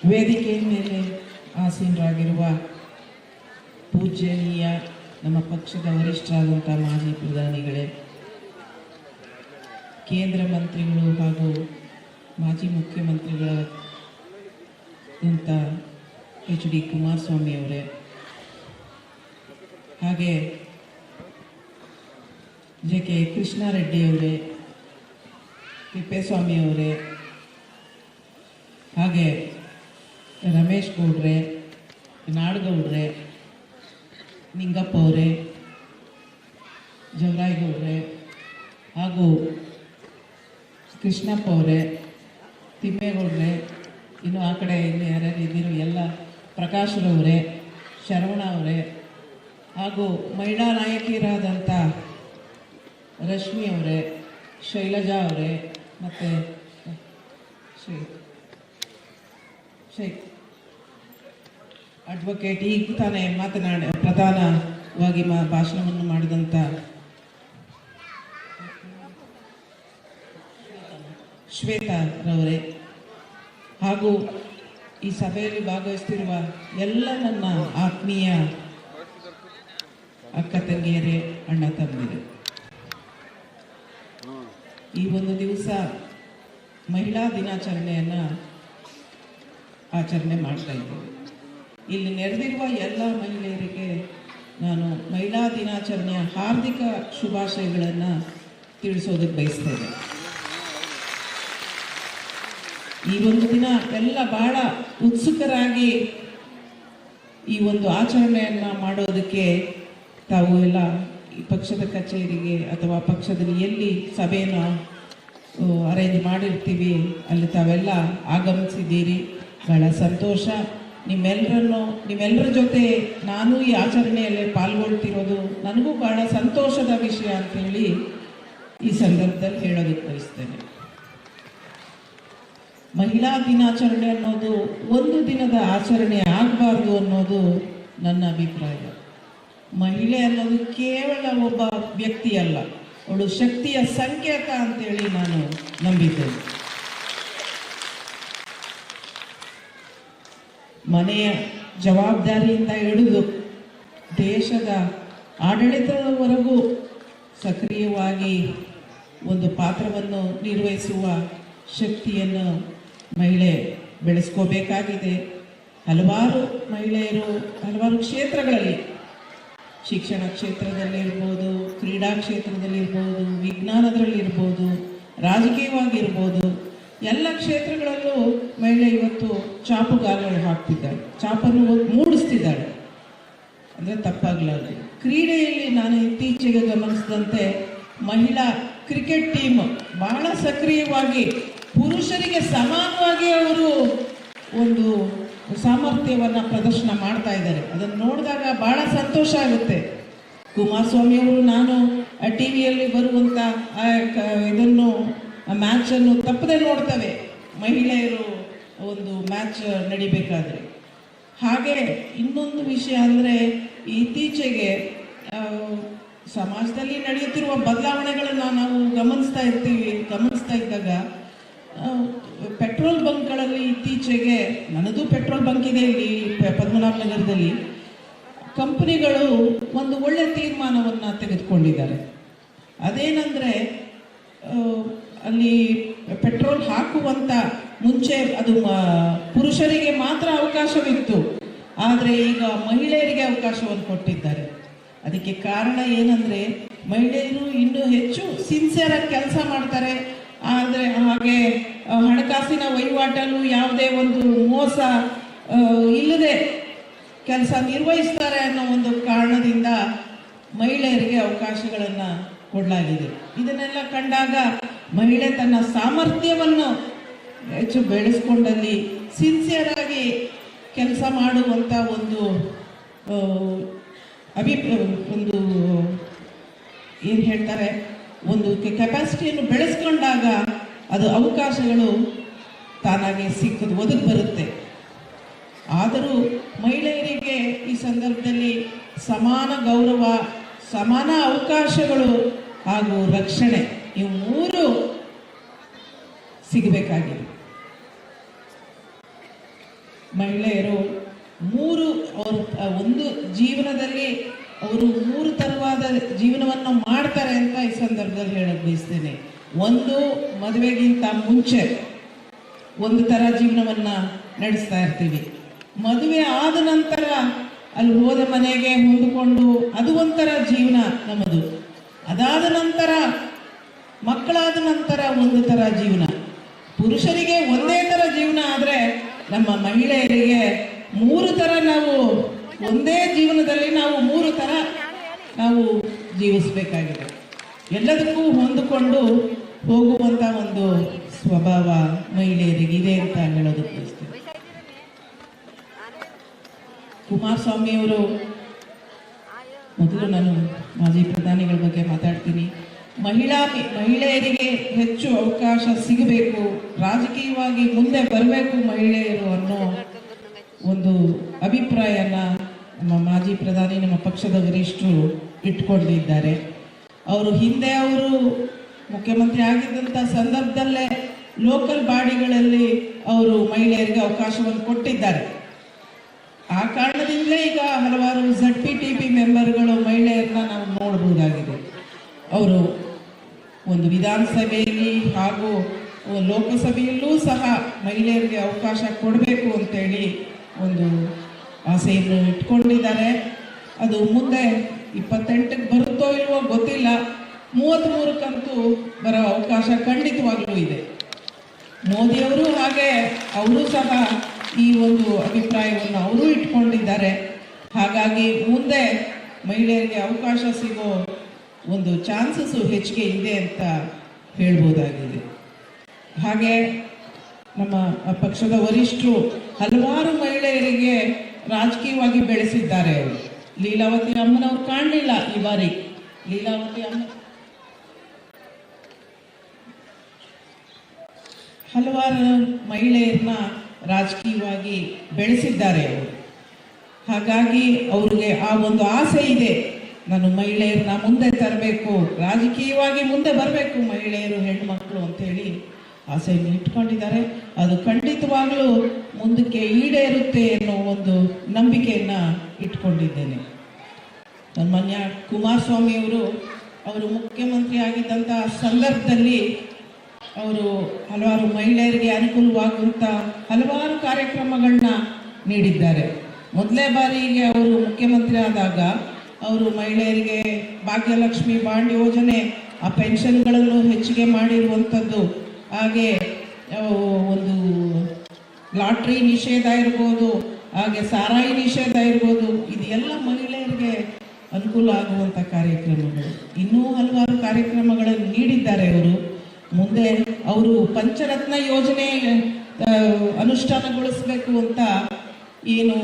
ವೇದಿಕೆಯ ಮೇಲೆ ಆಸೀನರಾಗಿರುವ ಪೂಜ್ಯನೀಯ ನಮ್ಮ ಪಕ್ಷದ ವರಿಷ್ಠರಾದಂಥ ಮಾಜಿ ಪ್ರಧಾನಿಗಳೇ, ಕೇಂದ್ರ ಮಂತ್ರಿಗಳು ಹಾಗೂ ಮಾಜಿ ಮುಖ್ಯಮಂತ್ರಿಗಳಾದಂಥ HD ಕುಮಾರಸ್ವಾಮಿ ಅವರೇ, ಹಾಗೆ JK ಕೃಷ್ಣಾರೆಡ್ಡಿ ಅವರೇ, ತಿಪ್ಪೇಸ್ವಾಮಿ ಅವರೇ, ಹಾಗೆ ರಮೇಶ್ ಗೌಡ್ರೆ, ನಾಡಗೌಡ್ರೆ, ನಿಂಗಪ್ಪ ಅವರೇ, ಜವರಾಯಗೌಡ್ರೆ, ಹಾಗೂ ಕೃಷ್ಣಪ್ಪ ಅವರೇ, ತಿಮ್ಮೇಗೌಡ್ರೆ, ಇನ್ನು ಆ ಕಡೆ ಇನ್ನು ಯಾರ್ಯಾರು ಇದ್ದೀರೋ ಎಲ್ಲ, ಪ್ರಕಾಶ್ರವರೇ, ಶರವಣ ಅವರೇ, ಹಾಗೂ ಮಹಿಳಾ ನಾಯಕಿಯರಾದಂಥ ರಶ್ಮಿ ಅವರೇ, ಶೈಲಜಾ ಅವರೇ, ಮತ್ತು ಅಡ್ವೊಕೇಟ್ ಈಗ ತಾನೇ ಪ್ರಧಾನವಾಗಿ ಭಾಷಣವನ್ನು ಮಾಡಿದಂಥ ಶ್ವೇತಾರವರೇ, ಹಾಗೂ ಈ ಸಭೆಯಲ್ಲಿ ಭಾಗವಹಿಸ್ತಿರುವ ಎಲ್ಲ ನನ್ನ ಆತ್ಮೀಯ ಅಕ್ಕ ತಂಗಿಯರೇ, ಅಣ್ಣ ತಮ್ಮಂದಿರೇ, ಈ ಒಂದು ದಿವಸ ಮಹಿಳಾ ದಿನಾಚರಣೆಯನ್ನು ಆಚರಣೆ ಮಾಡ್ತಾ ಇದ್ದೇವೆ. ಇಲ್ಲಿ ನೆರೆದಿರುವ ಎಲ್ಲ ಮಹಿಳೆಯರಿಗೆ ನಾನು ಮಹಿಳಾ ದಿನಾಚರಣೆಯ ಹಾರ್ದಿಕ ಶುಭಾಶಯಗಳನ್ನು ತಿಳಿಸೋದಕ್ಕೆ ಬಯಸ್ತೇನೆ. ಈ ಒಂದು ದಿನ ಎಲ್ಲ ಬಹಳ ಉತ್ಸುಕರಾಗಿ ಈ ಒಂದು ಆಚರಣೆಯನ್ನು ಮಾಡೋದಕ್ಕೆ ತಾವು ಎಲ್ಲ ಈ ಪಕ್ಷದ ಕಚೇರಿಗೆ ಅಥವಾ ಪಕ್ಷದಲ್ಲಿ ಎಲ್ಲಿ ಸಭೆಯನ್ನು ಅರೇಂಜ್ ಮಾಡಿರ್ತೀವಿ ಅಲ್ಲಿ ತಾವೆಲ್ಲ ಆಗಮಿಸಿದ್ದೀರಿ. ಬಹಳ ಸಂತೋಷ. ನಿಮ್ಮೆಲ್ಲರ ಜೊತೆ ನಾನು ಈ ಆಚರಣೆಯಲ್ಲಿ ಪಾಲ್ಗೊಳ್ತಿರೋದು ನನಗೂ ಬಹಳ ಸಂತೋಷದ ವಿಷಯ ಅಂತೇಳಿ ಈ ಸಂದರ್ಭದಲ್ಲಿ ಹೇಳೋದಕ್ಕೆ ಬಯಸ್ತೇನೆ. ಮಹಿಳಾ ದಿನಾಚರಣೆ ಅನ್ನೋದು ಒಂದು ದಿನದ ಆಚರಣೆ ಆಗಬಾರ್ದು ಅನ್ನೋದು ನನ್ನ ಅಭಿಪ್ರಾಯ. ಮಹಿಳೆ ಅನ್ನೋದು ಕೇವಲ ಒಬ್ಬ ವ್ಯಕ್ತಿ ಅಲ್ಲ, ಅವಳು ಶಕ್ತಿಯ ಸಂಕೇತ ಅಂತೇಳಿ ನಾನು ನಂಬಿದ್ದೇನೆ. ಮನೆಯ ಜವಾಬ್ದಾರಿಯಿಂದ ಹಿಡಿದು ದೇಶದ ಆಡಳಿತದವರೆಗೂ ಸಕ್ರಿಯವಾಗಿ ಒಂದು ಪಾತ್ರವನ್ನು ನಿರ್ವಹಿಸುವ ಶಕ್ತಿಯನ್ನು ಮಹಿಳೆ ಬೆಳೆಸ್ಕೋಬೇಕಾಗಿದೆ. ಹಲವಾರು ಮಹಿಳೆಯರು ಹಲವಾರು ಕ್ಷೇತ್ರಗಳಲ್ಲಿ, ಶಿಕ್ಷಣ ಕ್ಷೇತ್ರದಲ್ಲಿರ್ಬೋದು, ಕ್ರೀಡಾ ಕ್ಷೇತ್ರದಲ್ಲಿರ್ಬೋದು, ವಿಜ್ಞಾನದಲ್ಲಿರ್ಬೋದು, ರಾಜಕೀಯವಾಗಿರ್ಬೋದು, ಎಲ್ಲ ಕ್ಷೇತ್ರಗಳಲ್ಲೂ ಮಹಿಳೆ ಇವತ್ತು ಚಾಪುಗಾಲಗಳು ಹಾಕ್ತಿದ್ದಾಳೆ, ಚಾಪನ್ನು ಮೂಡಿಸ್ತಿದ್ದಾಳೆ ಅಂದರೆ ತಪ್ಪಾಗಲಾರದು. ಕ್ರೀಡೆಯಲ್ಲಿ ನಾನು ಇತ್ತೀಚೆಗೆ ಗಮನಿಸಿದಂತೆ ಮಹಿಳಾ ಕ್ರಿಕೆಟ್ ಟೀಮ್ ಬಹಳ ಸಕ್ರಿಯವಾಗಿ ಪುರುಷರಿಗೆ ಸಮಾನವಾಗಿ ಅವರು ಒಂದು ಸಾಮರ್ಥ್ಯವನ್ನು ಪ್ರದರ್ಶನ ಮಾಡ್ತಾ ಇದ್ದಾರೆ. ಅದನ್ನು ನೋಡಿದಾಗ ಬಹಳ ಸಂತೋಷ ಆಗುತ್ತೆ. ಕುಮಾರಸ್ವಾಮಿ ಅವರು ನಾನು TV ಯಲ್ಲಿ ಬರುವಂಥ ಇದನ್ನು ಮ್ಯಾಚನ್ನು ತಪ್ಪದೆ ನೋಡ್ತವೆ ಮಹಿಳೆಯರು ಒಂದು ಮ್ಯಾಚ್ ನಡಿಬೇಕಾದ್ರೆ. ಹಾಗೆ ಇನ್ನೊಂದು ವಿಷಯ ಅಂದರೆ ಇತ್ತೀಚೆಗೆ ಸಮಾಜದಲ್ಲಿ ನಡೆಯುತ್ತಿರುವ ಬದಲಾವಣೆಗಳನ್ನು ನಾವು ಗಮನಿಸ್ತಾ ಇದ್ದಾಗ ಪೆಟ್ರೋಲ್ ಬಂಕ್ಗಳಲ್ಲಿ ಇತ್ತೀಚೆಗೆ, ನನ್ನದು ಪೆಟ್ರೋಲ್ ಬಂಕ್ ಇದೆ ಇಲ್ಲಿ ಪದ್ಮನಾಭನಗರದಲ್ಲಿ, ಕಂಪನಿಗಳು ಒಂದು ಒಳ್ಳೆಯ ತೀರ್ಮಾನವನ್ನು ತೆಗೆದುಕೊಂಡಿದ್ದಾರೆ. ಅದೇನೆಂದರೆ ಅಲ್ಲಿ ಪೆಟ್ರೋಲ್ ಹಾಕುವಂಥ ಮುಂಚೆ ಅದು ಪುರುಷರಿಗೆ ಮಾತ್ರ ಅವಕಾಶವಿತ್ತು, ಆದರೆ ಈಗ ಮಹಿಳೆಯರಿಗೆ ಅವಕಾಶವನ್ನು ಕೊಟ್ಟಿದ್ದಾರೆ. ಅದಕ್ಕೆ ಕಾರಣ ಏನಂದರೆ ಮಹಿಳೆಯರು ಇನ್ನೂ ಹೆಚ್ಚು ಸಿನ್ಸಿಯರಾಗಿ ಕೆಲಸ ಮಾಡ್ತಾರೆ, ಆದರೆ ಹಾಗೆ ಹಣಕಾಸಿನ ವಹಿವಾಟಲ್ಲೂ ಯಾವುದೇ ಒಂದು ಮೋಸ ಇಲ್ಲದೆ ಕೆಲಸ ನಿರ್ವಹಿಸ್ತಾರೆ ಅನ್ನೋ ಒಂದು ಕಾರಣದಿಂದ ಮಹಿಳೆಯರಿಗೆ ಅವಕಾಶಗಳನ್ನು ಕೊಡಲಾಗಿದೆ. ಇದನ್ನೆಲ್ಲ ಕಂಡಾಗ ಮಹಿಳೆ ತನ್ನ ಸಾಮರ್ಥ್ಯವನ್ನು ಹೆಚ್ಚು ಬೆಳೆಸ್ಕೊಂಡಲ್ಲಿ ಸಿನ್ಸಿಯರಾಗಿ ಕೆಲಸ ಮಾಡುವಂಥ ಒಂದು ಏನು ಹೇಳ್ತಾರೆ, ಒಂದು ಕೆಪಾಸಿಟಿಯನ್ನು ಬೆಳೆಸ್ಕೊಂಡಾಗ ಅದು ಅವಕಾಶಗಳು ತಾನಾಗೆ ಒದಗಿ ಬರುತ್ತೆ. ಆದರೂ ಮಹಿಳೆಯರಿಗೆ ಈ ಸಂದರ್ಭದಲ್ಲಿ ಸಮಾನ ಗೌರವ, ಸಮಾನ ಅವಕಾಶಗಳು ಹಾಗೂ ರಕ್ಷಣೆ ಇವು ಮೂರು ಸಿಗಬೇಕಾಗಿದೆ. ಮಹಿಳೆಯರು ಮೂರು ಅವರು ಒಂದು ಜೀವನದಲ್ಲಿ ಅವರು ಮೂರು ತರವಾದ ಜೀವನವನ್ನು ಮಾಡ್ತಾರೆ ಅಂತ ಈ ಸಂದರ್ಭದಲ್ಲಿ ಹೇಳಕ್ ಬಯಸ್ತೇನೆ. ಒಂದು, ಮದುವೆಗಿಂತ ಮುಂಚೆ ಒಂದು ಥರ ಜೀವನವನ್ನ ನಡೆಸ್ತಾ ಇರ್ತೀವಿ. ಮದುವೆ ಆದ ನಂತರ ಅಲ್ಲಿ ಹೋದ ಮನೆಗೆ ಹೊಂದಿಕೊಂಡು ಅದು ಒಂಥರ ಜೀವನ ನಮ್ಮದು. ಅದಾದ ನಂತರ ಮಕ್ಕಳಾದ ನಂತರ ಒಂದು ಥರ ಜೀವನ. ಪುರುಷರಿಗೆ ಒಂದೇ ಥರ ಜೀವನ ಆದರೆ ನಮ್ಮ ಮಹಿಳೆಯರಿಗೆ ಮೂರು ಥರ, ನಾವು ಒಂದೇ ಜೀವನದಲ್ಲಿ ನಾವು ಮೂರು ಥರ ನಾವು ಜೀವಿಸಬೇಕಾಗಿದೆ. ಎಲ್ಲದಕ್ಕೂ ಹೊಂದಿಕೊಂಡು ಹೋಗುವಂಥ ಒಂದು ಸ್ವಭಾವ ಮಹಿಳೆಯರಿಗೆ ಇದೆ ಅಂತ ಹೇಳೋದಕ್ಕೆ ಬಯಸ್ತೇನೆ. ಕುಮಾರಸ್ವಾಮಿಯವರು, ಮೊದಲು ನಾನು ಮಾಜಿ ಪ್ರಧಾನಿಗಳ ಬಗ್ಗೆ ಮಾತಾಡ್ತೀನಿ. ಮಹಿಳೆಯರಿಗೆ ಹೆಚ್ಚು ಅವಕಾಶ ಸಿಗಬೇಕು, ರಾಜಕೀಯವಾಗಿ ಮುಂದೆ ಬರಬೇಕು ಮಹಿಳೆಯರು ಅನ್ನೋ ಒಂದು ಅಭಿಪ್ರಾಯನ ನಮ್ಮ ಮಾಜಿ ಪ್ರಧಾನಿ, ನಮ್ಮ ಪಕ್ಷದ ವರಿಷ್ಠರು ಇಟ್ಕೊಂಡಿದ್ದಾರೆ. ಹಿಂದೆ ಅವರು ಮುಖ್ಯಮಂತ್ರಿ ಆಗಿದ್ದಂಥ ಸಂದರ್ಭದಲ್ಲೇ ಲೋಕಲ್ ಬಾಡಿಗಳಲ್ಲಿ ಅವರು ಮಹಿಳೆಯರಿಗೆ ಅವಕಾಶವನ್ನು ಕೊಟ್ಟಿದ್ದಾರೆ. ಆ ಕಾರಣದಿಂದಲೇ ಈಗ ಹಲವಾರು ZPTP ಮೆಂಬರ್ಗಳು ಮಹಿಳೆಯರನ್ನ ನಾವು ನೋಡಬಹುದಾಗಿದೆ. ಅವರು ಒಂದು ವಿಧಾನಸಭೆಯಲ್ಲಿ ಹಾಗೂ ಲೋಕಸಭೆಯಲ್ಲೂ ಸಹ ಮಹಿಳೆಯರಿಗೆ ಅವಕಾಶ ಕೊಡಬೇಕು ಅಂತೇಳಿ ಒಂದು ಆಸೆಯನ್ನು ಇಟ್ಕೊಂಡಿದ್ದಾರೆ. ಅದು ಮುಂದೆ 28ಕ್ಕೆ ಬರುತ್ತೋ ಇಲ್ವೋ ಗೊತ್ತಿಲ್ಲ, 33ಕ್ಕಂತೂ ಬರೋ ಅವಕಾಶ ಖಂಡಿತವಾಗ್ಲೂ ಇದೆ. ಮೋದಿಯವರು ಹಾಗೆ ಅವರು ಸಹ ಈ ಒಂದು ಅಭಿಪ್ರಾಯವನ್ನು ಅವರು ಇಟ್ಕೊಂಡಿದ್ದಾರೆ. ಹಾಗಾಗಿ ಮುಂದೆ ಮಹಿಳೆಯರಿಗೆ ಅವಕಾಶ ಸಿಗೋ ಒಂದು ಚಾನ್ಸಸ್ಸು ಹೆಚ್ಚಿಗೆ ಇದೆ ಅಂತ ಹೇಳ್ಬೋದಾಗಿದೆ. ಹಾಗೆ ನಮ್ಮ ಪಕ್ಷದ ವರಿಷ್ಠರು ಹಲವಾರು ಮಹಿಳೆಯರಿಗೆ ರಾಜಕೀಯವಾಗಿ ಬೆಳೆಸಿದ್ದಾರೆ. ಅವರು ಲೀಲಾವತಿ ಅಮ್ಮನವ್ರು ಕಾಣಲಿಲ್ಲ ಈ ಬಾರಿ. ಲೀಲಾವತಿ ಅಮ್ಮ ಹಲವಾರು ಮಹಿಳೆಯರನ್ನ ರಾಜಕೀಯವಾಗಿ ಬೆಳೆಸಿದ್ದಾರೆ ಅವರು. ಹಾಗಾಗಿ ಅವ್ರಿಗೆ ಆ ಒಂದು ಆಸೆ ಇದೆ, ನಾನು ಮಹಿಳೆಯರನ್ನ ಮುಂದೆ ತರಬೇಕು, ರಾಜಕೀಯವಾಗಿ ಮುಂದೆ ಬರಬೇಕು ಮಹಿಳೆಯರು, ಹೆಣ್ಮಕ್ಳು ಅಂತೇಳಿ ಆಸೆಯನ್ನು ಇಟ್ಕೊಂಡಿದ್ದಾರೆ. ಅದು ಖಂಡಿತವಾಗ್ಲೂ ಮುಂದಕ್ಕೆ ಈಡೇರುತ್ತೆ ಅನ್ನೋ ಒಂದು ನಂಬಿಕೆಯನ್ನ ಇಟ್ಕೊಂಡಿದ್ದೇನೆ. ಸನ್ಮಾನ್ಯ ಕುಮಾರಸ್ವಾಮಿಯವರು ಮುಖ್ಯಮಂತ್ರಿ ಆಗಿದ್ದಂಥ ಸಂದರ್ಭದಲ್ಲಿ ಅವರು ಹಲವಾರು ಮಹಿಳೆಯರಿಗೆ ಅನುಕೂಲವಾಗುವಂಥ ಹಲವಾರು ಕಾರ್ಯಕ್ರಮಗಳನ್ನ ನೀಡಿದ್ದಾರೆ. ಮೊದಲೇ ಬಾರಿಗೆ ಅವರು ಮುಖ್ಯಮಂತ್ರಿ ಆದಾಗ ಅವರು ಮಹಿಳೆಯರಿಗೆ ಭಾಗ್ಯಲಕ್ಷ್ಮಿ ಬಾಂಡ್ ಯೋಜನೆ, ಆ ಪೆನ್ಷನ್ಗಳನ್ನು ಹೆಚ್ಚಿಗೆ ಮಾಡಿರುವಂಥದ್ದು, ಹಾಗೆ ಒಂದು ಲಾಟ್ರಿ ನಿಷೇಧ ಇರ್ಬೋದು, ಹಾಗೆ ಸಾರಾಯಿ ನಿಷೇಧ ಇರ್ಬೋದು, ಇದೆಲ್ಲ ಮಹಿಳೆಯರಿಗೆ ಅನುಕೂಲ ಆಗುವಂಥ ಕಾರ್ಯಕ್ರಮಗಳು. ಇನ್ನೂ ಹಲವಾರು ಕಾರ್ಯಕ್ರಮಗಳನ್ನು ನೀಡಿದ್ದಾರೆ ಅವರು. ಮುಂದೆ ಅವರು ಪಂಚರತ್ನ ಯೋಜನೆ ಅನುಷ್ಠಾನಗೊಳಿಸಬೇಕು ಅಂತ ಏನು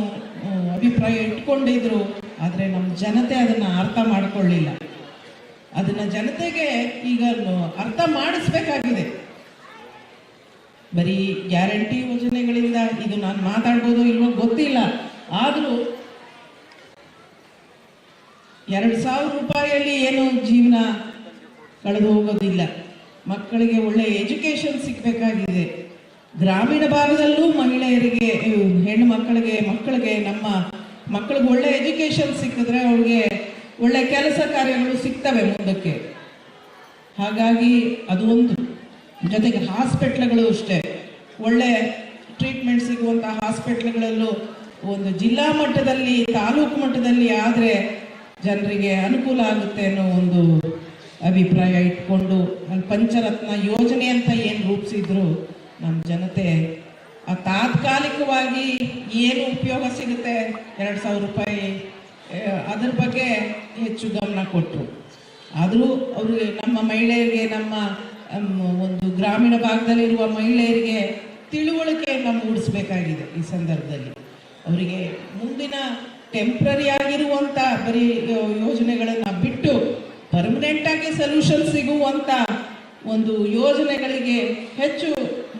ಅಭಿಪ್ರಾಯ ಇಟ್ಕೊಂಡಿದ್ರು, ಆದರೆ ನಮ್ಮ ಜನತೆ ಅದನ್ನು ಅರ್ಥ ಮಾಡಿಕೊಳ್ಳಿಲ್ಲ. ಅದನ್ನು ಜನತೆಗೆ ಈಗ ಅರ್ಥ ಮಾಡಿಸ್ಬೇಕಾಗಿದೆ. ಬರೀ ಗ್ಯಾರಂಟಿ ಯೋಜನೆಗಳಿಂದ ಇದು ನಾನು ಮಾತಾಡ್ಬೋದು ಇಲ್ವೋ ಗೊತ್ತಿಲ್ಲ, ಆದರೂ 2,000 ರೂಪಾಯಿಯಲ್ಲಿ ಏನು ಜೀವನ ಕಳೆದು ಹೋಗೋದಿಲ್ಲ. ಮಕ್ಕಳಿಗೆ ಒಳ್ಳೆ ಎಜುಕೇಶನ್ ಸಿಗಬೇಕಾಗಿದೆ. ಗ್ರಾಮೀಣ ಭಾಗದಲ್ಲೂ ಮಹಿಳೆಯರಿಗೆ, ಹೆಣ್ಣು ಮಕ್ಕಳಿಗೆ ನಮ್ಮ ಮಕ್ಕಳಿಗೆ ಒಳ್ಳೆ ಎಜುಕೇಶನ್ ಸಿಕ್ಕಿದ್ರೆ ಅವ್ರಿಗೆ ಒಳ್ಳೆ ಕೆಲಸ ಕಾರ್ಯಗಳು ಸಿಗ್ತವೆ ಮುಂದಕ್ಕೆ. ಹಾಗಾಗಿ ಅದು ಒಂದು. ಜೊತೆಗೆ ಹಾಸ್ಪಿಟ್ಲ್ಗಳು ಅಷ್ಟೇ, ಒಳ್ಳೆ ಟ್ರೀಟ್ಮೆಂಟ್ ಸಿಗುವಂಥ ಹಾಸ್ಪಿಟ್ಲ್ಗಳಲ್ಲೂ ಒಂದು ಜಿಲ್ಲಾ ಮಟ್ಟದಲ್ಲಿ, ತಾಲೂಕು ಮಟ್ಟದಲ್ಲಿ ಆದರೆ ಜನರಿಗೆ ಅನುಕೂಲ ಆಗುತ್ತೆ ಅನ್ನೋ ಒಂದು ಅಭಿಪ್ರಾಯ ಇಟ್ಕೊಂಡು ಅಲ್ಲಿ ಪಂಚರತ್ನ ಯೋಜನೆ ಅಂತ ಏನು ರೂಪಿಸಿದ್ರು, ನಮ್ಮ ಜನತೆ ಆ ತಾತ್ಕಾಲಿಕವಾಗಿ ಏನು ಉಪಯೋಗ ಸಿಗುತ್ತೆ 2,000 ರೂಪಾಯಿ, ಅದ್ರ ಬಗ್ಗೆ ಹೆಚ್ಚು ಗಮನ ಕೊಟ್ಟರು. ಆದರೂ ಅವ್ರಿಗೆ, ನಮ್ಮ ಮಹಿಳೆಯರಿಗೆ, ನಮ್ಮ ಒಂದು ಗ್ರಾಮೀಣ ಭಾಗದಲ್ಲಿರುವ ಮಹಿಳೆಯರಿಗೆ ತಿಳುವಳಿಕೆಯನ್ನು ಮೂಡಿಸಬೇಕಾಗಿದೆ. ಈ ಸಂದರ್ಭದಲ್ಲಿ ಅವರಿಗೆ ಮುಂದಿನ ಟೆಂಪ್ರರಿ ಆಗಿರುವಂಥ ಬರೀ ಯೋಜನೆಗಳನ್ನು ಬಿಟ್ಟು ಪರ್ಮನೆಂಟ್ ಆಗಿ ಸೊಲ್ಯೂಷನ್ ಸಿಗುವಂಥ ಒಂದು ಯೋಜನೆಗಳಿಗೆ ಹೆಚ್ಚು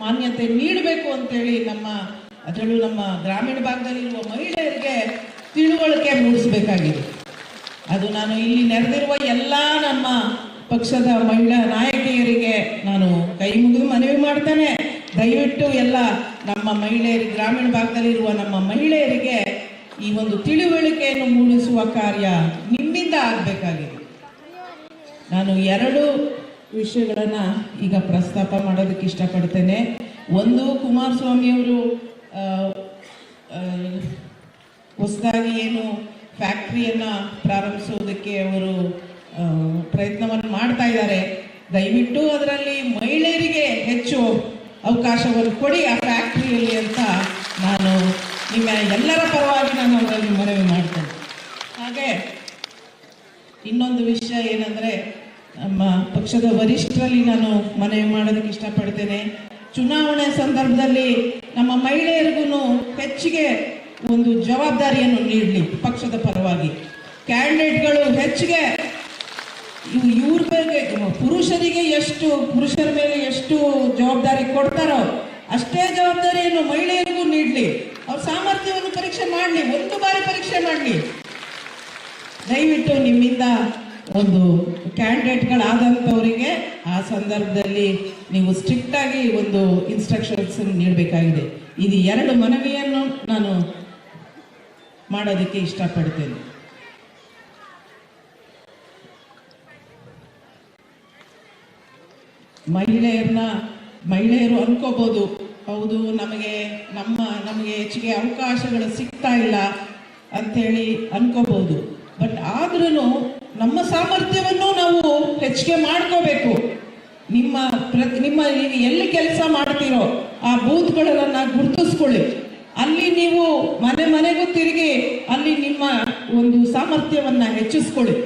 ಮಾನ್ಯತೆ ನೀಡಬೇಕು ಅಂತೇಳಿ ಅದರಲ್ಲೂ ನಮ್ಮ ಗ್ರಾಮೀಣ ಭಾಗದಲ್ಲಿರುವ ಮಹಿಳೆಯರಿಗೆ ತಿಳುವಳಿಕೆ ಮೂಡಿಸಬೇಕಾಗಿದೆ. ಅದು ನಾನು ಇಲ್ಲಿ ನೆರೆದಿರುವ ಎಲ್ಲ ನಮ್ಮ ಪಕ್ಷದ ಮಹಿಳಾ ನಾಯಕಿಯರಿಗೆ ನಾನು ಕೈ ಮುಗಿದು ಮನವಿ ಮಾಡ್ತೇನೆ. ದಯವಿಟ್ಟು ಎಲ್ಲ ನಮ್ಮ ಮಹಿಳೆಯರಿಗೆ, ಗ್ರಾಮೀಣ ಭಾಗದಲ್ಲಿರುವ ನಮ್ಮ ಮಹಿಳೆಯರಿಗೆ ಈ ಒಂದು ತಿಳುವಳಿಕೆಯನ್ನು ಮೂಡಿಸುವ ಕಾರ್ಯ ನಿಮ್ಮಿಂದ ಆಗಬೇಕಾಗಿದೆ. ನಾನು 2 ವಿಷಯಗಳನ್ನು ಈಗ ಪ್ರಸ್ತಾಪ ಮಾಡೋದಕ್ಕೆ ಇಷ್ಟಪಡ್ತೇನೆ. ಒಂದು, ಕುಮಾರಸ್ವಾಮಿಯವರು ಹೊಸದಾಗಿ ಏನು ಫ್ಯಾಕ್ಟ್ರಿಯನ್ನು ಪ್ರಾರಂಭಿಸೋದಕ್ಕೆ ಅವರು ಪ್ರಯತ್ನವನ್ನು ಮಾಡ್ತಾ ಇದ್ದಾರೆ. ದಯವಿಟ್ಟು ಅದರಲ್ಲಿ ಮಹಿಳೆಯರಿಗೆ ಹೆಚ್ಚು ಅವಕಾಶವನ್ನು ಕೊಡಿ ಆ ಫ್ಯಾಕ್ಟ್ರಿಯಲ್ಲಿ ಅಂತ ನಾನು ನಿಮ್ಮ ಎಲ್ಲರ ಪರವಾಗಿ ನಾನು ಅವರಲ್ಲಿ ಮನವಿ ಮಾಡ್ತೇನೆ. ಹಾಗೆ ಇನ್ನೊಂದು ವಿಷಯ ಏನಂದರೆ, ನಮ್ಮ ಪಕ್ಷದ ವರಿಷ್ಠರಲ್ಲಿ ನಾನು ಮನವಿ ಮಾಡೋದಕ್ಕೆ ಇಷ್ಟಪಡ್ತೇನೆ. ಚುನಾವಣೆ ಸಂದರ್ಭದಲ್ಲಿ ನಮ್ಮ ಮಹಿಳೆಯರಿಗೂ ಹೆಚ್ಚಿಗೆ ಒಂದು ಜವಾಬ್ದಾರಿಯನ್ನು ನೀಡಲಿ. ಪಕ್ಷದ ಪರವಾಗಿ ಕ್ಯಾಂಡಿಡೇಟ್ಗಳು ಹೆಚ್ಚಿಗೆ ಇವ್ರ ಬಗ್ಗೆ, ಪುರುಷರ ಮೇಲೆ ಎಷ್ಟು ಜವಾಬ್ದಾರಿ ಕೊಡ್ತಾರೋ ಅಷ್ಟೇ ಜವಾಬ್ದಾರಿಯನ್ನು ಮಹಿಳೆಯರಿಗೂ ನೀಡಲಿ. ಅವ್ರ ಸಾಮರ್ಥ್ಯವನ್ನು ಪರೀಕ್ಷೆ ಮಾಡಲಿ, 1 ಬಾರಿ ಪರೀಕ್ಷೆ ಮಾಡಲಿ. ದಯವಿಟ್ಟು ನಿಮ್ಮಿಂದ ಒಂದು ಕ್ಯಾಂಡಿಡೇಟ್ಗಳಾದಂಥವರಿಗೆ ಆ ಸಂದರ್ಭದಲ್ಲಿ ನೀವು ಸ್ಟ್ರಿಕ್ಟ್ ಆಗಿ ಒಂದು ಇನ್ಸ್ಟ್ರಕ್ಷನ್ಸ್ ನೀಡಬೇಕಾಗಿದೆ. ಇದು 2 ಮನವಿಯನ್ನು ನಾನು ಮಾಡೋದಕ್ಕೆ ಇಷ್ಟಪಡ್ತೇನೆ. ಮಹಿಳೆಯರು ಅನ್ಕೋಬಹುದು, ಹೌದು ನಮಗೆ ಹೆಚ್ಚಿಗೆ ಅವಕಾಶಗಳು ಸಿಗ್ತಾ ಇಲ್ಲ ಅಂಥೇಳಿ ಅನ್ಕೋಬಹುದು. ಬಟ್ ಆದ್ರೂ ನಮ್ಮ ಸಾಮರ್ಥ್ಯವನ್ನು ನಾವು ಹೆಚ್ಚಿಗೆ ಮಾಡ್ಕೋಬೇಕು. ನೀವು ಎಲ್ಲಿ ಕೆಲಸ ಮಾಡ್ತೀರೋ ಆ ಬೂತ್ಗಳನ್ನು ಗುರುತಿಸ್ಕೊಳ್ಳಿ. ಅಲ್ಲಿ ನೀವು ಮನೆಗೂ ತಿರುಗಿ ಅಲ್ಲಿ ನಿಮ್ಮ ಒಂದು ಸಾಮರ್ಥ್ಯವನ್ನ ಹೆಚ್ಚಿಸ್ಕೊಳ್ಳಿ.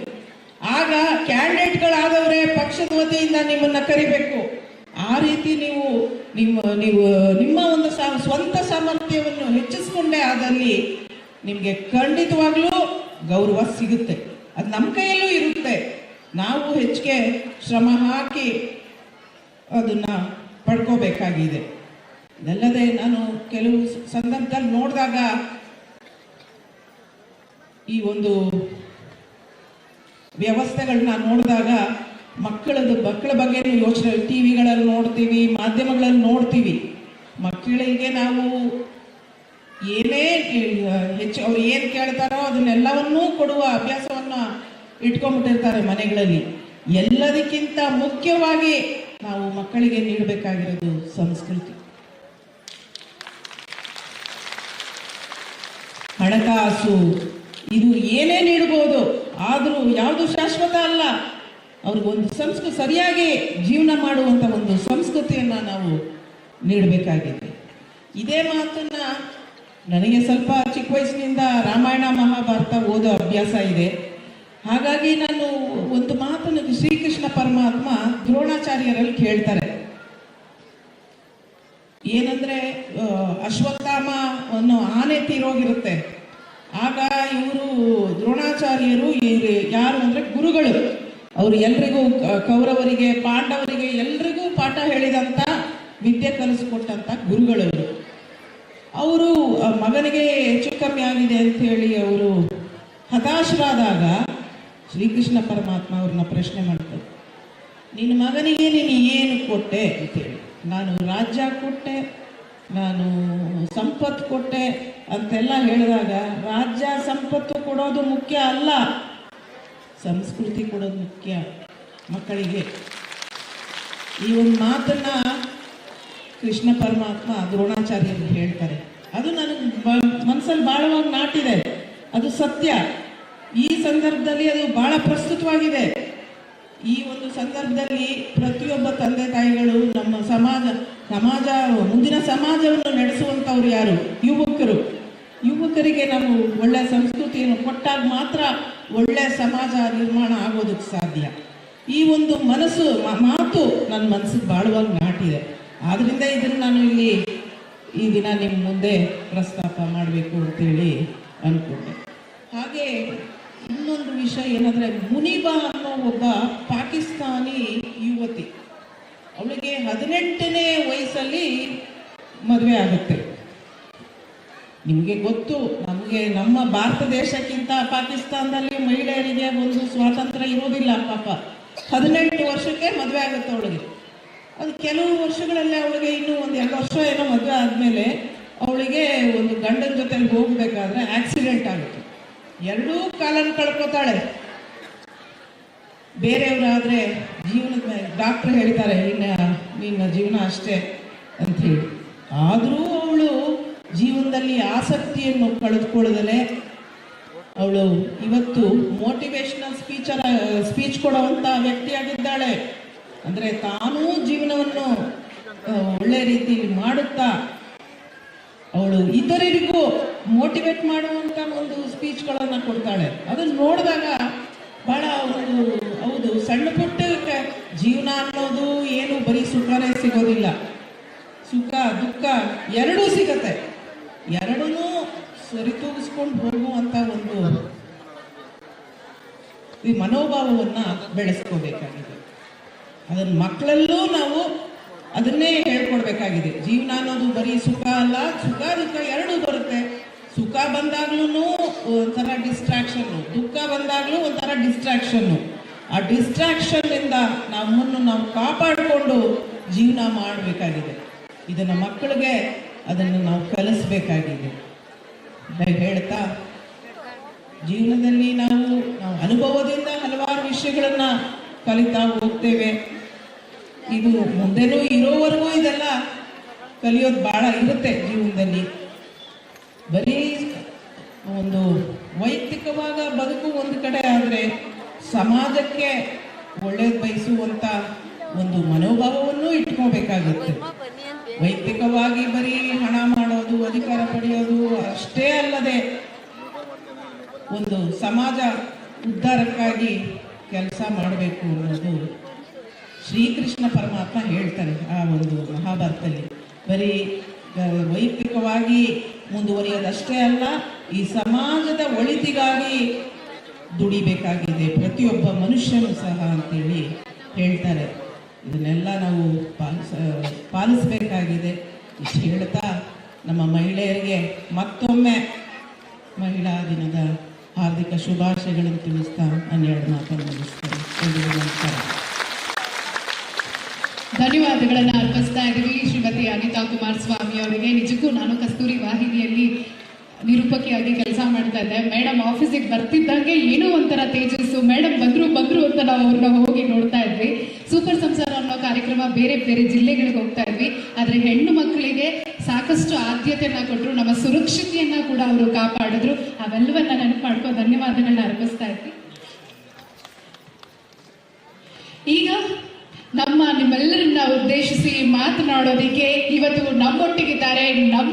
ಆಗ ಕ್ಯಾಂಡಿಡೇಟ್ಗಳಾದವರೇ ಪಕ್ಷದ ವತಿಯಿಂದ ನಿಮ್ಮನ್ನ ಕರಿಬೇಕು. ಆ ರೀತಿ ನೀವು ನಿಮ್ಮ ಒಂದು ಸ್ವಂತ ಸಾಮರ್ಥ್ಯವನ್ನು ಹೆಚ್ಚಿಸ್ಕೊಂಡೇ ಆದಲ್ಲಿ ನಿಮಗೆ ಖಂಡಿತವಾಗ್ಲೂ ಗೌರವ ಸಿಗುತ್ತೆ. ಅದು ನಮ್ಮ ಕೈಯಲ್ಲೂ ಇರುತ್ತೆ. ನಾವು ಹೆಚ್ಚಿಗೆ ಶ್ರಮ ಹಾಕಿ ಅದನ್ನ ಪಡ್ಕೋಬೇಕಾಗಿದೆ. ಇದಲ್ಲದೆ ನಾನು ಕೆಲವು ಸಂದರ್ಭದಲ್ಲಿ ನೋಡಿದಾಗ ಈ ಒಂದು ವ್ಯವಸ್ಥೆಗಳನ್ನ ನೋಡಿದಾಗ ಮಕ್ಕಳ ಬಗ್ಗೆ ಯೋಚನೆ, ಟಿವಿಗಳಲ್ಲಿ ನೋಡ್ತೀವಿ, ಮಾಧ್ಯಮಗಳಲ್ಲಿ ನೋಡ್ತೀವಿ. ಮಕ್ಕಳಿಗೆ ನಾವು ಏನೇ ಹೆಚ್ಚು ಅವ್ರು ಏನು ಕೇಳ್ತಾರೋ ಅದನ್ನೆಲ್ಲವನ್ನೂ ಕೊಡುವ ಅಭ್ಯಾಸವನ್ನ ಇಟ್ಕೊಂಡ್ಬಿಟ್ಟಿರ್ತಾರೆ ಮನೆಗಳಲ್ಲಿ. ಎಲ್ಲದಕ್ಕಿಂತ ಮುಖ್ಯವಾಗಿ ನಾವು ಮಕ್ಕಳಿಗೆ ನೀಡಬೇಕಾಗಿರೋದು ಸಂಸ್ಕೃತಿ. ಹಣಕಾಸು ಇದು ಏನೇ ನೀಡಬಹುದು, ಆದರೂ ಯಾವುದು ಶಾಶ್ವತ ಅಲ್ಲ. ಅವ್ರಿಗೊಂದು ಸರಿಯಾಗಿ ಜೀವನ ಮಾಡುವಂಥ ಒಂದು ಸಂಸ್ಕೃತಿಯನ್ನು ನಾವು ನೀಡಬೇಕಾಗಿದೆ. ಇದೇ ಮಾತನ್ನ ನನಗೆ ಸ್ವಲ್ಪ ಚಿಕ್ಕ ವಯಸ್ಸಿನಿಂದ ರಾಮಾಯಣ ಮಹಾಭಾರತ ಓದೋ ಅಭ್ಯಾಸ ಇದೆ. ಹಾಗಾಗಿ ನಾನು ಒಂದು ಮಾತನ್ನು ಶ್ರೀಕೃಷ್ಣ ಪರಮಾತ್ಮ ದ್ರೋಣಾಚಾರ್ಯರಲ್ಲಿ ಕೇಳ್ತಾರೆ. ಏನಂದ್ರೆ ಅಶ್ವತ್ಥಾಮ ಅನ್ನೋ ಆನೆ ತೀರೋಗಿರುತ್ತೆ. ಆಗ ಇವರು ದ್ರೋಣಾಚಾರ್ಯರು ಯಾರು ಅಂದ್ರೆ ಗುರುಗಳು. ಅವರು ಎಲ್ರಿಗೂ, ಕೌರವರಿಗೆ, ಪಾಂಡವರಿಗೆ ಎಲ್ರಿಗೂ ಪಾಠ ಹೇಳಿದಂತ, ವಿದ್ಯೆ ಕಲಿಸಿಕೊಟ್ಟಂತ ಗುರುಗಳವರು. ಅವರು ಮಗನಿಗೆ ಹೆಚ್ಚು ಕಮ್ಮಿ ಆಗಿದೆ ಅಂತ ಹೇಳಿ ಅವರು ಹತಾಶರಾದಾಗ ಶ್ರೀಕೃಷ್ಣ ಪರಮಾತ್ಮ ಅವ್ರನ್ನ ಪ್ರಶ್ನೆ ಮಾಡ್ತಾರೆ, ನಿನ್ನ ಮಗನಿಗೆ ನೀನು ಏನು ಕೊಟ್ಟೆ ಅಂತೇಳಿ. ನಾನು ರಾಜ್ಯ ಕೊಟ್ಟೆ, ನಾನು ಸಂಪತ್ತು ಕೊಟ್ಟೆ ಅಂತೆಲ್ಲ ಹೇಳಿದಾಗ, ರಾಜ್ಯ ಸಂಪತ್ತು ಕೊಡೋದು ಮುಖ್ಯ ಅಲ್ಲ, ಸಂಸ್ಕೃತಿ ಕೊಡೋದು ಮುಖ್ಯ ಮಕ್ಕಳಿಗೆ. ಈ ಒಂದು ಮಾತನ್ನ ಕೃಷ್ಣ ಪರಮಾತ್ಮ ದ್ರೋಣಾಚಾರ್ಯರು ಹೇಳ್ತಾರೆ. ಅದು ನನಗೆ ಮನಸ್ಸಲ್ಲಿ ಬಹಳವಾಗಿ ನಾಟಿದೆ. ಅದು ಸತ್ಯ. ಈ ಸಂದರ್ಭದಲ್ಲಿ ಅದು ಬಹಳ ಪ್ರಸ್ತುತವಾಗಿದೆ. ಈ ಒಂದು ಸಂದರ್ಭದಲ್ಲಿ ಪ್ರತಿಯೊಬ್ಬ ತಂದೆ ತಾಯಿಗಳು ನಮ್ಮ ಸಮಾಜ ಮುಂದಿನ ಸಮಾಜವನ್ನು ನಡೆಸುವಂಥವ್ರು ಯಾರು? ಯುವಕರಿಗೆ ನಾವು ಒಳ್ಳೆಯ ಸಂಸ್ಕೃತಿಯನ್ನು ಕೊಟ್ಟಾಗ ಮಾತ್ರ ಒಳ್ಳೆಯ ಸಮಾಜ ನಿರ್ಮಾಣ ಆಗೋದಕ್ಕೆ ಸಾಧ್ಯ. ಈ ಒಂದು ಮಾತು ನನ್ನ ಮನಸ್ಸಿಗೆ ಬಾಳುವಾಗಿ ನಾಟಿದೆ. ಆದ್ರಿಂದ ಇದನ್ನು ನಾನು ಈ ದಿನ ನಿಮ್ಮ ಮುಂದೆ ಪ್ರಸ್ತಾಪ ಮಾಡಬೇಕು ಅಂತೇಳಿ ಅಂದ್ಕೊಂಡೆ. ಹಾಗೆ ಇನ್ನೊಂದು ವಿಷಯ ಏನಂದರೆ, ಮುನಿಬಾ ಅನ್ನೋ ಒಬ್ಬ ಪಾಕಿಸ್ತಾನಿ ಯುವತಿ, ಅವಳಿಗೆ 18ನೇ ವಯಸ್ಸಲ್ಲಿ ಮದುವೆ ಆಗುತ್ತೆ. ನಿಮಗೆ ಗೊತ್ತು, ನಮ್ಮ ಭಾರತ ದೇಶಕ್ಕಿಂತ ಪಾಕಿಸ್ತಾನದಲ್ಲಿ ಮಹಿಳೆಯರಿಗೆ ಒಂದು ಸ್ವಾತಂತ್ರ್ಯ ಇರೋದಿಲ್ಲ. ಪಾಪ 18 ವರ್ಷಕ್ಕೆ ಮದುವೆ ಆಗುತ್ತೆ ಅವಳಿಗೆ. ಅದು ಕೆಲವು ವರ್ಷಗಳಲ್ಲಿ ಅವಳಿಗೆ ಇನ್ನೂ ಒಂದು 2 ವರ್ಷ ಏನೋ ಮದುವೆ ಆದಮೇಲೆ ಅವಳಿಗೆ ಒಂದು ಗಂಡನ ಜೊತೆಲಿ ಹೋಗ್ಬೇಕಾದ್ರೆ ಆಕ್ಸಿಡೆಂಟ್ ಆಗುತ್ತೆ. 2 ಕಾಲನ್ನು ಕಳ್ಕೊತಾಳೆ. ಬೇರೆಯವರಾದರೆ ಜೀವನದ ಮೇಲೆ ಡಾಕ್ಟ್ರ್ ಹೇಳ್ತಾರೆ ನಿನ್ನ ಜೀವನ ಅಷ್ಟೇ ಅಂತ ಹೇಳಿ. ಆದರೂ ಅವಳು ಜೀವನದಲ್ಲಿ ಆಸಕ್ತಿಯನ್ನು ಕಳೆದುಕೊಳ್ಳದಲೇ ಅವಳು ಇವತ್ತು ಮೋಟಿವೇಶನಲ್ ಸ್ಪೀಚ್ ಕೊಡುವಂಥ ವ್ಯಕ್ತಿಯಾಗಿದ್ದಾಳೆ. ಅಂದರೆ ತಾನೂ ಜೀವನವನ್ನು ಒಳ್ಳೆ ರೀತಿಯಲ್ಲಿ ಮಾಡುತ್ತಾ ಅವಳು ಇತರರಿಗೂ ಮೋಟಿವೇಟ್ ಮಾಡುವಂಥ ಒಂದು ಸ್ಪೀಚ್ಗಳನ್ನು ಕೊಡ್ತಾಳೆ. ಅದನ್ನು ನೋಡಿದಾಗ ಭಾಳ ಒಂದು ಹೌದು, ಸಣ್ಣ ಪುಟ್ಟ ಜೀವನ ಅನ್ನೋದು ಏನು ಬರೀ ಸುಖನೇ ಸಿಗೋದಿಲ್ಲ, ಸುಖ ದುಃಖ ಎರಡೂ ಸಿಗತ್ತೆ. ಎರಡೂ ಸರಿತೂಗಿಸ್ಕೊಂಡು ಹೋಗುವಂಥ ಒಂದು ಈ ಮನೋಭಾವವನ್ನು ಬೆಳೆಸ್ಕೋಬೇಕಾಗಿದೆ. ಅದನ್ನು ಮಕ್ಕಳಲ್ಲೂ ನಾವು ಅದನ್ನೇ ಹೇಳ್ಕೊಡ್ಬೇಕಾಗಿದೆ. ಜೀವನ ಅನ್ನೋದು ಬರೀ ಸುಖ ಅಲ್ಲ, ಸುಖ ದುಃಖ ಎರಡೂ ಬರುತ್ತೆ. ಸುಖ ಬಂದಾಗ್ಲೂ ಒಂಥರ ಡಿಸ್ಟ್ರಾಕ್ಷನ್ನು, ದುಃಖ ಬಂದಾಗ್ಲೂ ಒಂಥರ ಡಿಸ್ಟ್ರಾಕ್ಷನ್ನು. ಆ ಡಿಸ್ಟ್ರಾಕ್ಷನ್ನಿಂದ ನಮ್ಮನ್ನು ನಾವು ಕಾಪಾಡಿಕೊಂಡು ಜೀವನ ಮಾಡಬೇಕಾಗಿದೆ. ಇದನ್ನು ಮಕ್ಕಳಿಗೆ ಅದನ್ನು ನಾವು ಕಲಿಸ್ಬೇಕಾಗಿದೆ. ಹೇಳ್ತಾ ಜೀವನದಲ್ಲಿ ನಾವು ಅನುಭವದಿಂದ ಹಲವಾರು ವಿಷಯಗಳನ್ನು ಕಲಿತಾ ಹೋಗ್ತೇವೆ. ಇದು ಮುಂದೆನೂ ಇರೋವರೆಗೂ ಇದೆಲ್ಲ ಕಲಿಯೋದು ಭಾಳ ಇರುತ್ತೆ ಜೀವನದಲ್ಲಿ. ಬರೀ ಒಂದು ವೈಯಕ್ತಿಕವಾದ ಬದುಕು ಒಂದು ಕಡೆ ಆದರೆ ಸಮಾಜಕ್ಕೆ ಒಳ್ಳೇದು ಬಯಸುವಂಥ ಒಂದು ಮನೋಭಾವವನ್ನು ಇಟ್ಕೋಬೇಕಾಗುತ್ತೆ. ವೈಯಕ್ತಿಕವಾಗಿ ಬರೀ ಹಣ ಮಾಡೋದು, ಅಧಿಕಾರ ಪಡೆಯೋದು ಅಷ್ಟೇ ಅಲ್ಲದೆ ಒಂದು ಸಮಾಜ ಉದ್ಧಾರಕ್ಕಾಗಿ ಕೆಲಸ ಮಾಡಬೇಕು ಅನ್ನೋದು ಶ್ರೀಕೃಷ್ಣ ಪರಮಾತ್ಮ ಹೇಳ್ತಾರೆ ಆ ಒಂದು ಮಹಾಭಾರತದಲ್ಲಿ. ಬರೀ ವೈಯಕ್ತಿಕವಾಗಿ ಮುಂದುವರಿಯೋದಷ್ಟೇ ಅಲ್ಲ, ಈ ಸಮಾಜದ ಒಳಿತಿಗಾಗಿ ದುಡಿಬೇಕಾಗಿದೆ ಪ್ರತಿಯೊಬ್ಬ ಮನುಷ್ಯನೂ ಸಹ ಅಂತೇಳಿ ಹೇಳ್ತಾರೆ. ಇದನ್ನೆಲ್ಲ ನಾವು ಪಾಲಿಸಬೇಕಾಗಿದೆ. ಇಷ್ಟು ಹೇಳ್ತಾ ನಮ್ಮ ಮಹಿಳೆಯರಿಗೆ ಮತ್ತೊಮ್ಮೆ ಮಹಿಳಾ ದಿನದ ಹಾರ್ದಿಕ ಶುಭಾಶಯಗಳನ್ನು ತಿಳಿಸ್ತಾ ನಾನು 2 ಮಾತನ್ನು ಮುಗಿಸ್ತೇನೆ. ನಮಸ್ಕಾರ. ಧನ್ಯವಾದಗಳನ್ನು ಅರ್ಪಿಸ್ತಾ ಇದ್ದೀವಿ ಶ್ರೀಮತಿ ಅನಿತಾ ಕುಮಾರಸ್ವಾಮಿ ಅವರಿಗೆ. ನಿಜಕ್ಕೂ ನಾನು ಕಸ್ತೂರಿ ವಾಹಿನಿಯಲ್ಲಿ ನಿರೂಪಕಿಯಾಗಿ ಕೆಲಸ ಮಾಡ್ತಾ ಇದ್ದೆ. ಮೇಡಮ್ ಆಫೀಸಿಗೆ ಬರ್ತಿದ್ದಂಗೆ ಏನೋ ಒಂಥರ ತೇಜಸ್ಸು, ಮೇಡಮ್ ಬಂದ್ರು ಅಂತ ನಾವು ಅವ್ರನ್ನ ಹೋಗಿ ನೋಡ್ತಾ ಇದ್ವಿ. ಸೂಪರ್ ಸಂಸಾರ ಅನ್ನೋ ಕಾರ್ಯಕ್ರಮ ಬೇರೆ ಬೇರೆ ಜಿಲ್ಲೆಗಳಿಗೆ ಹೋಗ್ತಾ ಇದ್ವಿ. ಆದರೆ ಹೆಣ್ಣು ಮಕ್ಕಳಿಗೆ ಸಾಕಷ್ಟು ಆದ್ಯತೆಯನ್ನ ಕೊಟ್ಟರು, ನಮ್ಮ ಸುರಕ್ಷತೆಯನ್ನ ಕೂಡ ಅವರು ಕಾಪಾಡಿದ್ರು. ಅವೆಲ್ಲವನ್ನ ನೆನಪು ಮಾಡ್ಕೊ ಧನ್ಯವಾದಗಳನ್ನ ಅರ್ಪಿಸ್ತಾ ಇದ್ವಿ. ಈಗ ನಿಮ್ಮೆಲ್ಲರನ್ನ ಉದ್ದೇಶಿಸಿ ಮಾತನಾಡೋದಿಕ್ಕೆ ಇವತ್ತು ನಮ್ಮೊಟ್ಟಿಗಿದ್ದಾರೆ ನಮ್ಮ